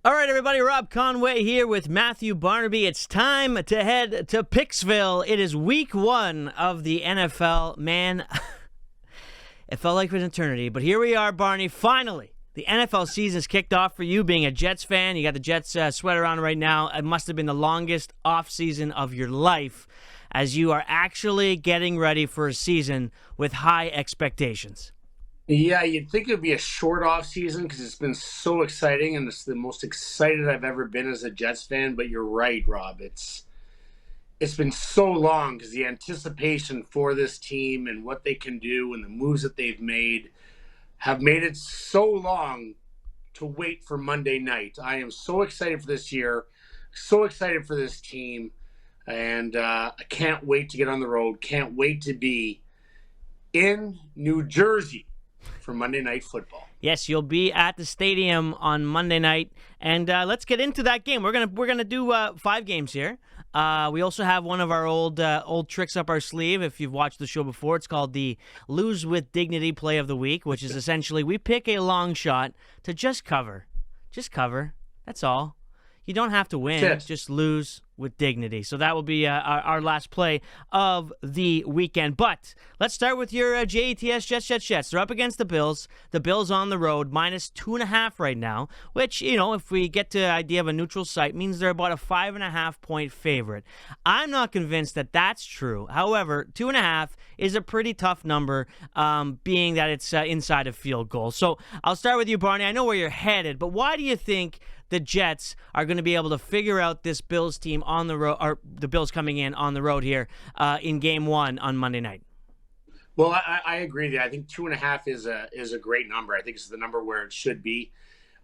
All right, everybody, Rob Conway here with Matthew Barnaby. It's time to head to PicksVille. It is week 1 of the NFL. Man, it felt like an eternity, but here we are, Barney. Finally, the NFL season's kicked off for you being a Jets fan. You got the Jets sweater on right now. It must have been the longest offseason of your life as you are actually getting ready for a season with high expectations. Yeah, you'd think it would be a short off season because it's been so exciting, and it's the most excited I've ever been as a Jets fan. But you're right, Rob. It's been so long because the anticipation for this team and what they can do and the moves that they've made have made it so long to wait for Monday night. I am so excited for this year, so excited for this team, and I can't wait to get on the road. Can't wait to be in New Jersey for Monday Night Football. Yes, you'll be at the stadium on Monday night, and let's get into that game. We're gonna do 5 games here. We also have one of our old tricks up our sleeve. If you've watched the show before, it's called the Lose with Dignity Play of the Week, which is essentially we pick a long shot to just cover. That's all. You don't have to win, just lose with dignity. So that will be our last play of the weekend. But let's start with your JETS Jets. They're up against the Bills. The Bills on the road, -2.5 right now, which, if we get to the idea of a neutral site, means they're about a 5.5-point favorite. I'm not convinced that that's true. However, 2.5 is a pretty tough number, being that it's inside a field goal. So I'll start with you, Barney. I know where you're headed, but why do you think the Jets are going to be able to figure out this Bills team on the road, or the Bills coming in on the road here in Game 1 on Monday night? Well, I agree with you. I think 2.5 is a great number. I think it's the number where it should be.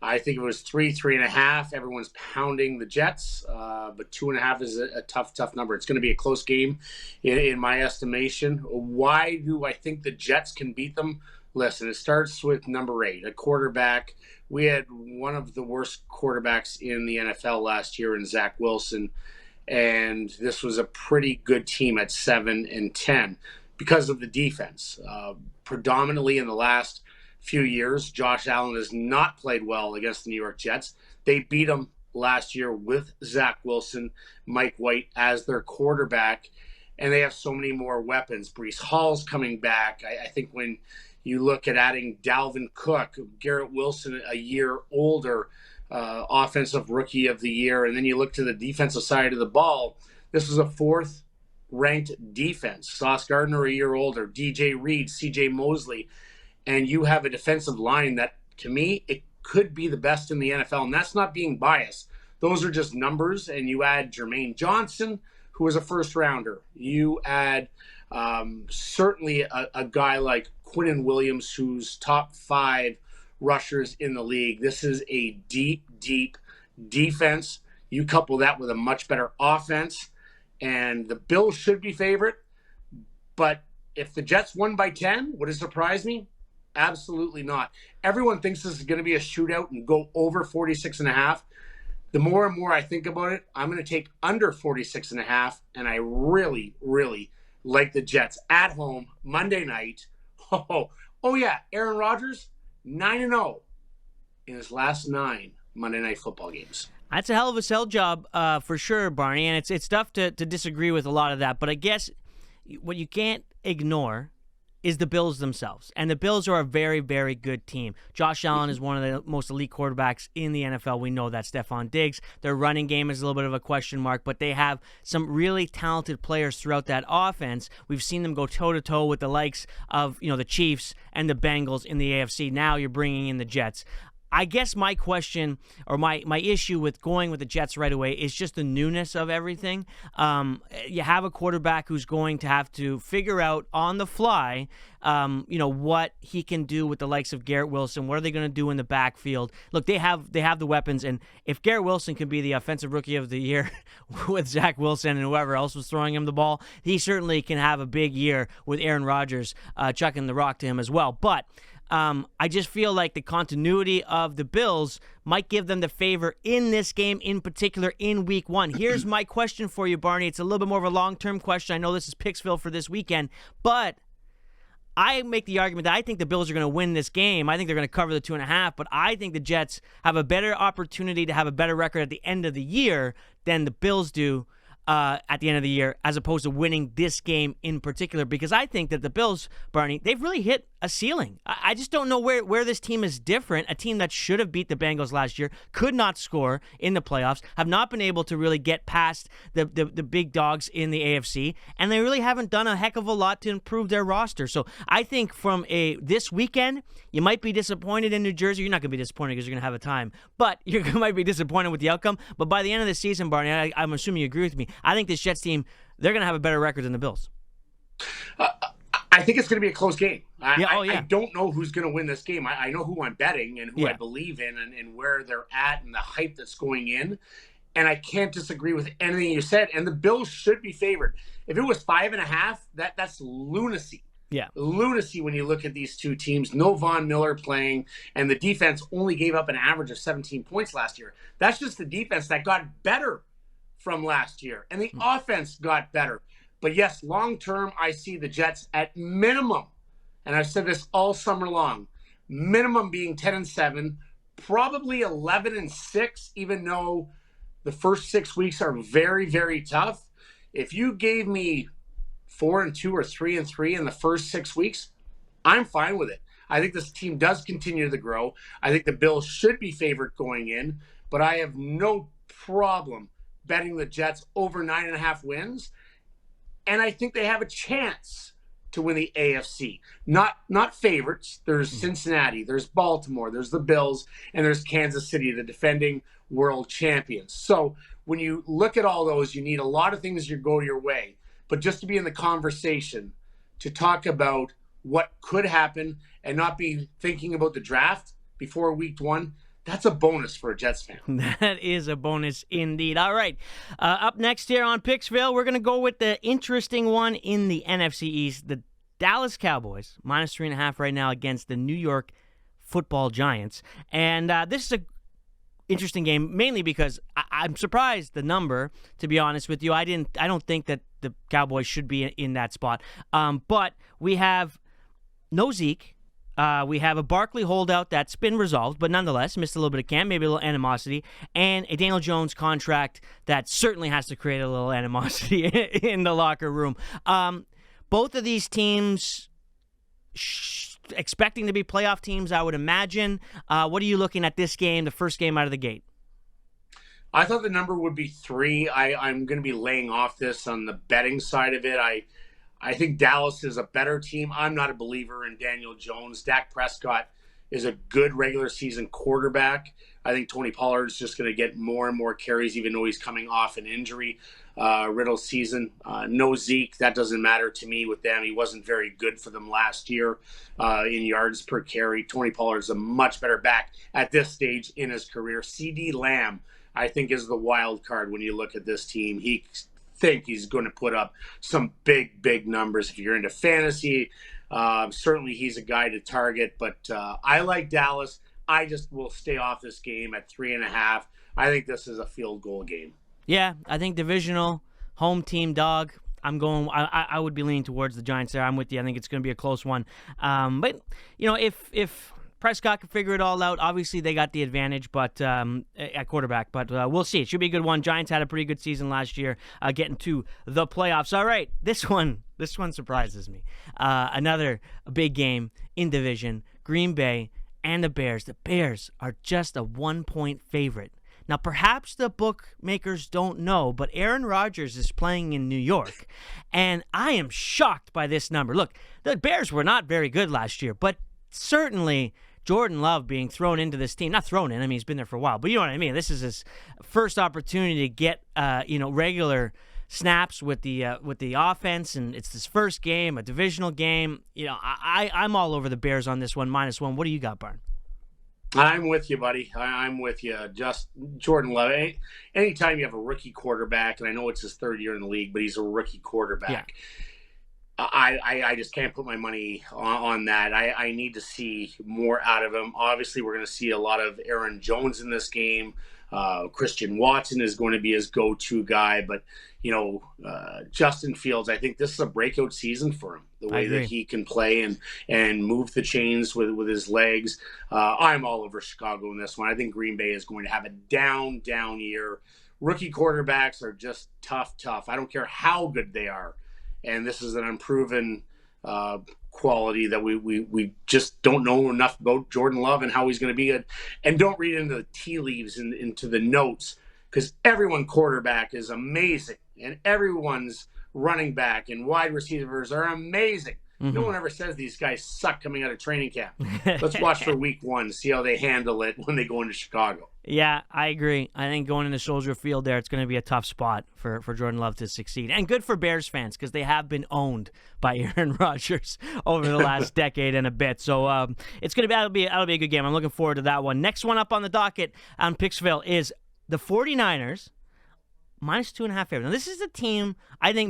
I think if it was 3.5, everyone's pounding the Jets, but 2.5 is a tough number. It's going to be a close game in my estimation. Why do I think the Jets can beat them? Listen, it starts with number 8, a quarterback. We had one of the worst quarterbacks in the NFL last year in Zach Wilson, and this was a pretty good team at 7-10 because of the defense. Predominantly in the last few years, Josh Allen has not played well against the New York Jets. They beat him last year with Zach Wilson, Mike White as their quarterback, and they have so many more weapons. Breece Hall's coming back. I think when you look at adding Dalvin Cook, Garrett Wilson, a year older, offensive rookie of the year, and then you look to the defensive side of the ball, this was a 4th-ranked defense. Sauce Gardner, a year older, DJ Reed, CJ Mosley, and you have a defensive line that, to me, it could be the best in the NFL, and that's not being biased. Those are just numbers, and you add Jermaine Johnson, who was a first-rounder. You add certainly a guy like Quinnen Williams, who's top 5 rushers in the league. This is a deep defense. You couple that with a much better offense, and the Bills should be favorite. But if the Jets won by 10, would it surprise me? Absolutely not. Everyone thinks this is going to be a shootout and go over 46.5. The more and more I think about it, I'm going to take under 46.5, and I really like the Jets at home Monday night. Oh yeah, Aaron Rodgers, 9-0 in his last 9 Monday Night Football games. That's a hell of a sell job for sure, Barney, and it's tough to disagree with a lot of that. But I guess what you can't ignore is the Bills themselves. And the Bills are a very, very good team. Josh Allen is one of the most elite quarterbacks in the NFL. We know that. Stephon Diggs. Their running game is a little bit of a question mark, but they have some really talented players throughout that offense. We've seen them go toe-to-toe with the likes of, the Chiefs and the Bengals in the AFC. Now you're bringing in the Jets. I guess my question or my issue with going with the Jets right away is just the newness of everything. You have a quarterback who's going to have to figure out on the fly, what he can do with the likes of Garrett Wilson. What are they going to do in the backfield? Look, they have the weapons, and if Garrett Wilson can be the offensive rookie of the year with Zach Wilson and whoever else was throwing him the ball, he certainly can have a big year with Aaron Rodgers chucking the rock to him as well. But I just feel like the continuity of the Bills might give them the favor in this game, in particular in Week 1. Here's my question for you, Barney. It's a little bit more of a long-term question. I know this is PicksVille for this weekend, but I make the argument that I think the Bills are going to win this game. I think they're going to cover the 2.5, but I think the Jets have a better opportunity to have a better record at the end of the year than the Bills do at the end of the year, as opposed to winning this game in particular, because I think that the Bills, Barney, they've really hit a ceiling. I just don't know where this team is different. A team that should have beat the Bengals last year, could not score in the playoffs, have not been able to really get past the big dogs in the AFC, and they really haven't done a heck of a lot to improve their roster. So I think from this weekend, you might be disappointed in New Jersey. You're not going to be disappointed because you're going to have a time, but you might be disappointed with the outcome. But by the end of the season, Barney, I'm assuming you agree with me, I think this Jets team, they're going to have a better record than the Bills. I think it's going to be a close game. I don't know who's going to win this game. I know who I'm betting and who Yeah. I believe in and where they're at and the hype that's going in. And I can't disagree with anything you said. And the Bills should be favored. If it was 5.5, that's lunacy. Yeah. Lunacy when you look at these two teams. No Von Miller playing, and the defense only gave up an average of 17 points last year. That's just the defense that got better from last year. And the offense got better. But yes, long term, I see the Jets at minimum, and I've said this all summer long, minimum being 10-7, probably 11-6, even though the first 6 weeks are very, very tough. If you gave me 4-2 or 3-3 in the first 6 weeks, I'm fine with it. I think this team does continue to grow. I think the Bills should be favored going in, but I have no problem betting the Jets over 9.5 wins. And I think they have a chance to win the AFC. Not favorites. There's Cincinnati, there's Baltimore, there's the Bills, and there's Kansas City, the defending world champions. So when you look at all those, you need a lot of things to go your way. But just to be in the conversation, to talk about what could happen and not be thinking about the draft before week 1, that's a bonus for a Jets fan. That is a bonus indeed. All right. Up next here on PicksVille, we're going to go with the interesting one in the NFC East. The Dallas Cowboys, minus 3.5 right now against the New York Football Giants. And this is a interesting game, mainly because I'm surprised the number, to be honest with you. I don't think that the Cowboys should be in that spot. But we have no Zeke. We have a Barkley holdout that's been resolved, but nonetheless missed a little bit of camp, maybe a little animosity, and a Daniel Jones contract that certainly has to create a little animosity in the locker room. Both of these teams expecting to be playoff teams, I would imagine. What are you looking at this game, the first game out of the gate? I thought the number would be 3. I'm going to be laying off this on the betting side of it. I think Dallas is a better team. I'm not a believer in Daniel Jones. Dak Prescott is a good regular season quarterback. I think Tony Pollard's just going to get more and more carries, even though he's coming off an injury riddle season. No Zeke. That doesn't matter to me with them. He wasn't very good for them last year in yards per carry. Tony Pollard's a much better back at this stage in his career. CD Lamb, I think, is the wild card when you look at this team. Think he's going to put up some big numbers. If you're into fantasy, certainly he's a guy to target, but I like Dallas. I just will stay off this game at 3.5. I think this is a field goal game. Yeah, I think divisional home team dog. I would be leaning towards the Giants there. I'm with you. I think it's going to be a close one. But you know, if Prescott can figure it all out, obviously they got the advantage, but at quarterback. But we'll see. It should be a good one. Giants had a pretty good season last year, getting to the playoffs. All right, this one surprises me. Another big game in division. Green Bay and the Bears. The Bears are just a 1-point favorite. Now, perhaps the bookmakers don't know, but Aaron Rodgers is playing in New York, and I am shocked by this number. Look, the Bears were not very good last year, but certainly Jordan Love being thrown into this team, not thrown in, I mean, he's been there for a while, but you know what I mean? This is his first opportunity to get, regular snaps with the offense, and it's his first game, a divisional game. You know, I'm all over the Bears on this one, -1. What do you got, Barn? I'm with you, buddy. I'm with you. Just Jordan Love. Anytime you have a rookie quarterback, and I know it's his 3rd year in the league, but he's a rookie quarterback. I just can't put my money on that. I need to see more out of him. Obviously, we're going to see a lot of Aaron Jones in this game. Christian Watson is going to be his go-to guy, but Justin Fields, I think this is a breakout season for him. The way that he can play and move the chains with his legs. I'm all over Chicago in this one. I think Green Bay is going to have a down year. Rookie quarterbacks are just tough. I don't care how good they are. And this is an unproven quality that we just don't know enough about Jordan Love and how he's going to be. And don't read into the tea leaves and into the notes, because everyone quarterback is amazing. And everyone's running back and wide receivers are amazing. Mm-hmm. No one ever says these guys suck coming out of training camp. Let's watch for week 1, see how they handle it when they go into Chicago. Yeah, I agree. I think going into Soldier Field there, it's going to be a tough spot for Jordan Love to succeed. And good for Bears fans, because they have been owned by Aaron Rodgers over the last decade and a bit. So it's going to be that'll be a good game. I'm looking forward to that one. Next one up on the docket on PicksVille is the 49ers minus 2.5 favorite. Now, this is a team I think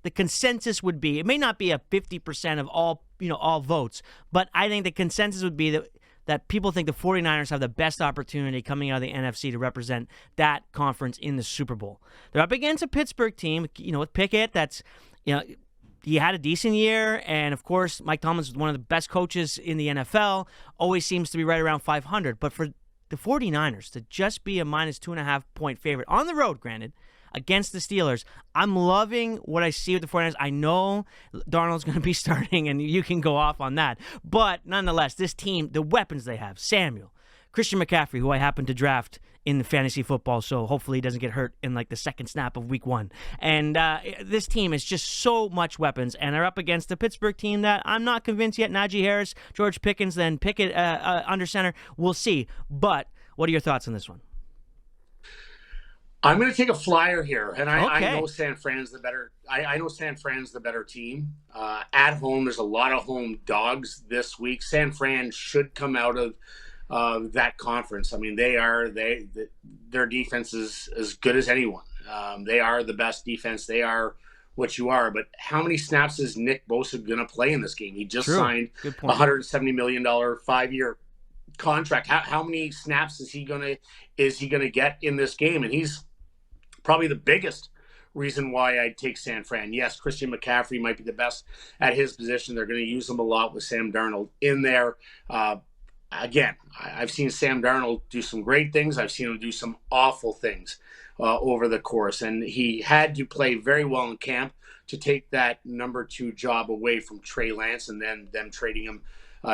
the consensus would be, it may not be a 50% of all votes, but I think the consensus would be that people think the 49ers have the best opportunity coming out of the NFC to represent that conference in the Super Bowl. They're up against a Pittsburgh team, with Pickett, that's, he had a decent year, and of course, Mike Tomlin is one of the best coaches in the NFL, always seems to be right around 500, but for the 49ers to just be a minus 2.5 point favorite on the road, granted, against the Steelers, I'm loving what I see with the 49ers. I know Darnold's going to be starting, and you can go off on that. But nonetheless, this team, the weapons they have, Samuel, Christian McCaffrey, who I happen to draft in the fantasy football, so hopefully he doesn't get hurt in the second snap of week 1. And this team is just so much weapons, and they're up against a Pittsburgh team that I'm not convinced yet. Najee Harris, George Pickens, then Pickett under center. We'll see. But what are your thoughts on this one? I'm going to take a flyer here, and I know San Fran's the better. I know San Fran's the better team. At home, there's a lot of home dogs this week. San Fran should come out of that conference. I mean, their defense is as good as anyone. They are the best defense. They are what you are. But how many snaps is Nick Bosa going to play in this game? He just signed a $170 million 5-year contract. How many snaps is he gonna get in this game? And he's probably the biggest reason why I'd take San Fran. Yes, Christian McCaffrey might be the best at his position. They're going to use him a lot with Sam Darnold in there. Again, I've seen Sam Darnold do some great things. I've seen him do some awful things over the course. And he had to play very well in camp to take that number 2 job away from Trey Lance and then them trading him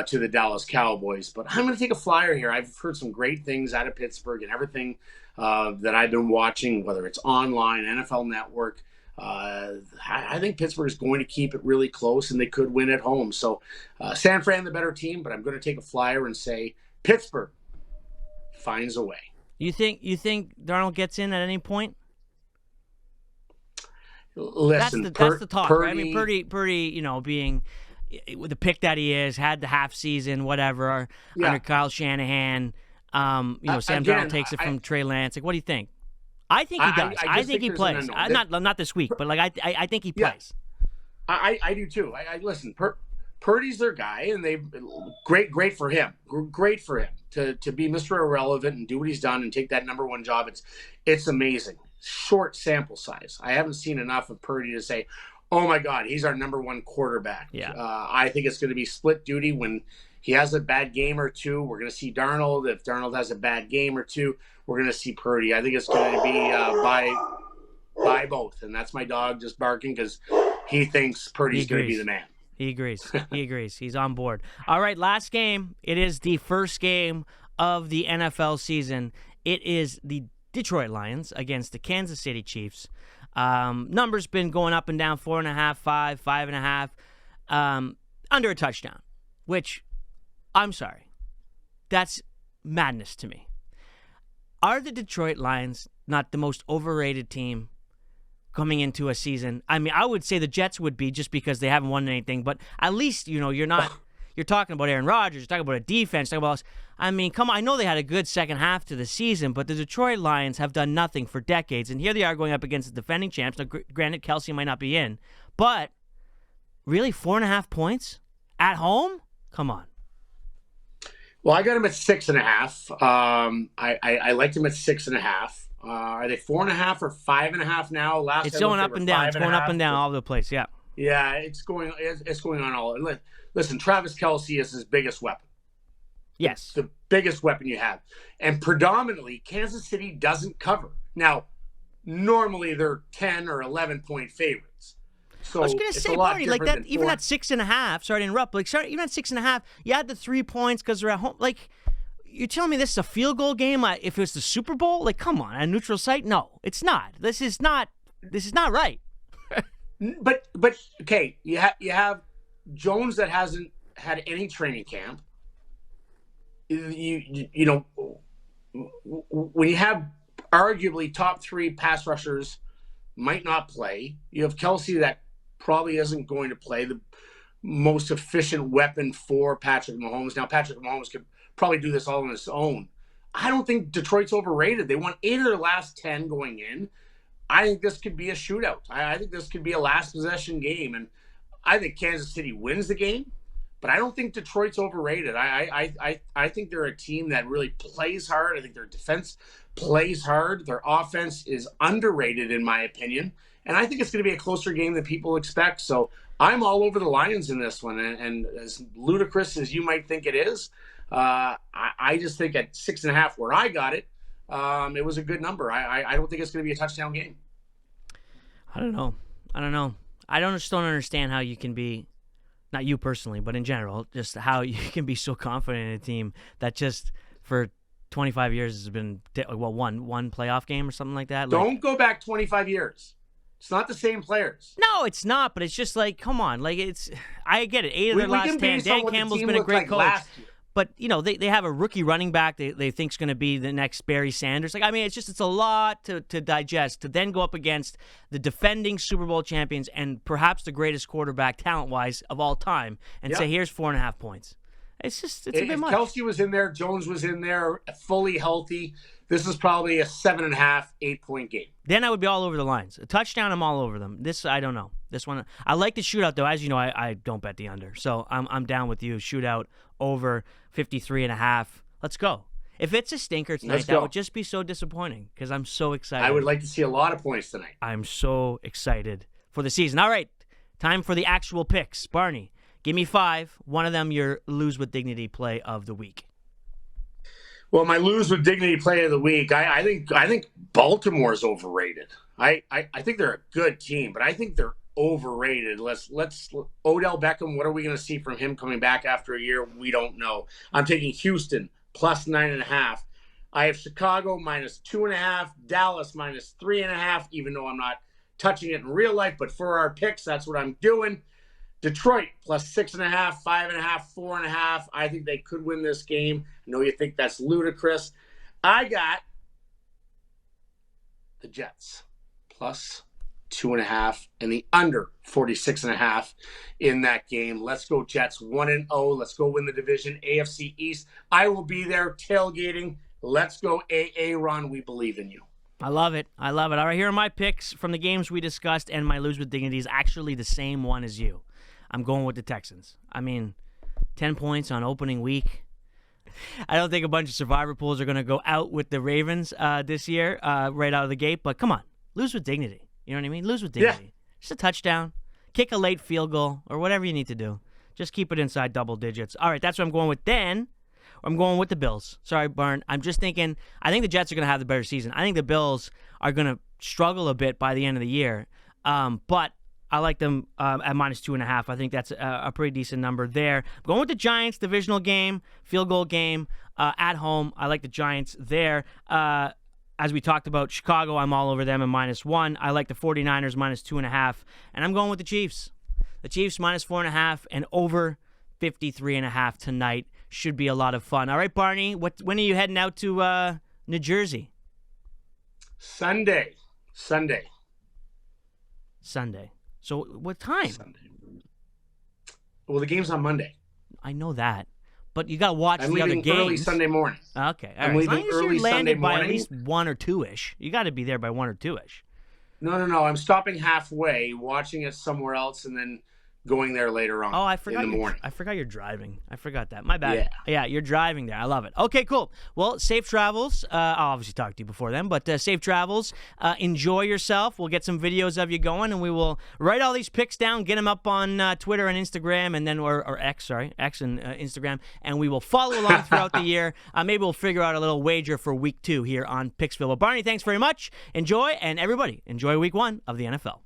to the Dallas Cowboys. But I'm going to take a flyer here. I've heard some great things out of Pittsburgh and everything that I've been watching, whether it's online, NFL Network. I think Pittsburgh is going to keep it really close, and they could win at home. So San Fran, the better team, but I'm going to take a flyer and say Pittsburgh finds a way. You think Darnold gets in at any point? Listen, that's the talk, right? I mean, Purdy, being with the pick that he is, had the half season, whatever, under Kyle Shanahan. Sam Darnold takes it from Trey Lance. What do you think? I think he does. I think he plays. Not this week, but I think he plays. I do too. Listen. Purdy's their guy, and they great for him. Great for him to be Mr. Irrelevant and do what he's done and take that number 1 job. It's amazing. Short sample size. I haven't seen enough of Purdy to say, oh my God, he's our number 1 quarterback. Yeah. I think it's going to be split duty when he has a bad game or two. We're going to see Darnold. If Darnold has a bad game or two, we're going to see Purdy. I think it's going to be by both, and that's my dog just barking because he thinks Purdy's going to be the man. He agrees. He's on board. All right, last game. It is the first game of the NFL season. It is the Detroit Lions against the Kansas City Chiefs. Numbers been going up and down, 4.5, 5, 5.5, under a touchdown, which, I'm sorry, that's madness to me. Are the Detroit Lions not the most overrated team coming into a season? I mean, I would say the Jets would be just because they haven't won anything, but at least, you're talking about Aaron Rodgers, you're talking about a defense, talking about, I mean, come on, I know they had a good second half to the season, but the Detroit Lions have done nothing for decades, and here they are going up against the defending champs. Now, granted, Kelsey might not be in, but Really? 4.5 points? At home? Come on. Well, I got them at 6.5. I liked them at 6.5. Are they 4.5 or 5.5 now? It's going up and down. It's going up and down all over the place. Yeah. Yeah, it's going on all. Listen, Travis Kelce is his biggest weapon. Yes. The biggest weapon you have. And predominantly, Kansas City doesn't cover. Now, normally they're 10 or 11-point favorites. So I was going to say, Barney, like that, even at 6.5, sorry to interrupt, even at 6.5, you had the 3 points because they're at home. Like, you're telling me this is a field goal game? If it was the Super Bowl, like, come on, a neutral site? No, it's not. This is not right. But okay, you have Jones that hasn't had any training camp. You know, when you have arguably top 3 pass rushers might not play, you have Kelce that probably isn't going to play, the most efficient weapon for Patrick Mahomes. Now, Patrick Mahomes could probably do this all on his own. I don't think Detroit's overrated. They won 8 of their last 10 going in. I think this could be a shootout. I think this could be a last possession game. And I think Kansas City wins the game, but I don't think Detroit's overrated. I think they're a team that really plays hard. I think their defense plays hard. Their offense is underrated, in my opinion. And I think it's going to be a closer game than people expect. So I'm all over the Lions in this one. And as ludicrous as you might think it is, I just think at 6.5 where I got it, it was a good number. I don't think it's going to be a touchdown game. I don't know. I just don't understand how you can be, not you personally, but in general, just how you can be so confident in a team that just for 25 years has been, one playoff game or something like that. Don't go back 25 years. It's not the same players. No, it's not, but it's just like, come on. Like, I get it. 8 of their last 10. Dan Campbell's been a great coach. But, you know, they have a rookie running back they think's going to be the next Barry Sanders. Like, I mean, it's a lot to digest to then go up against the defending Super Bowl champions and perhaps the greatest quarterback talent-wise of all time and say, here's 4.5 points. It's a bit much. Kelce was in there, Jones was in there, fully healthy. This is probably a 7.5, 8-point game. Then I would be all over the lines. A touchdown, I'm all over them. This, I don't know. This one, I like the shootout, though. As you know, I don't bet the under. So I'm down with you. Shootout over 53.5. Let's go. If it's a stinker tonight, that would just be so disappointing because I'm so excited. I would like to see a lot of points tonight. I'm so excited for the season. All right, time for the actual picks. Barney, give me 5. One of them, your Lose with Dignity play of the week. Well, my Lose with Dignity play of the week, I think Baltimore is overrated. I think they're a good team, but I think they're overrated. Let's Odell Beckham, what are we going to see from him coming back after a year? We don't know. I'm taking Houston plus 9.5. I have Chicago minus 2.5, Dallas minus 3.5, even though I'm not touching it in real life, but for our picks, that's what I'm doing. Detroit plus 6.5, 5.5, 4.5. I think they could win this game. I know you think that's ludicrous. I got the Jets plus 2.5 and the under 46.5 in that game. Let's go Jets 1-0. Let's go win the division, AFC East. I will be there tailgating. Let's go Ron. We believe in you. I love it. All right, here are my picks from the games we discussed, and my Lose with Dignity is actually the same one as you. I'm going with the Texans. I mean, 10 points on opening week. I don't think a bunch of survivor pools are going to go out with the Ravens this year right out of the gate, but come on, lose with dignity. You know what I mean? Lose with dignity. Yeah. Just a touchdown, kick a late field goal, or whatever you need to do. Just keep it inside double digits. All right, that's what I'm going with. Then I'm going with the Bills. Sorry, Barn. I'm just thinking, I think the Jets are going to have the better season. I think the Bills are going to struggle a bit by the end of the year, but I like them at minus 2.5. I think that's a pretty decent number there. I'm going with the Giants, divisional game, field goal game at home. I like the Giants there. As we talked about, Chicago, I'm all over them at minus 1. I like the 49ers minus 2.5. And I'm going with the Chiefs. The Chiefs minus 4.5 and over 53.5 tonight. Should be a lot of fun. All right, Barney, when are you heading out to New Jersey? Sunday. So what time? Sunday. Well, the game's on Monday. I know that. But you got to watch the other games. I'm leaving early Sunday morning. Okay. I'm leaving early Sunday morning. By at least 1 or 2-ish. You got to be there by 1 or 2-ish. No. I'm stopping halfway, watching it somewhere else, and then going there later on. Oh, I forgot. In the morning. I forgot you're driving. I forgot that. My bad. Yeah. Yeah, you're driving there. I love it. Okay, cool. Well, safe travels. I'll obviously talk to you before then, but safe travels. Enjoy yourself. We'll get some videos of you going, and we will write all these picks down, get them up on Twitter and Instagram, and then or X and Instagram, and we will follow along throughout the year. Maybe we'll figure out a little wager for week 2 here on PicksVille. Well, Barney, thanks very much. Enjoy, and everybody enjoy week 1 of the NFL.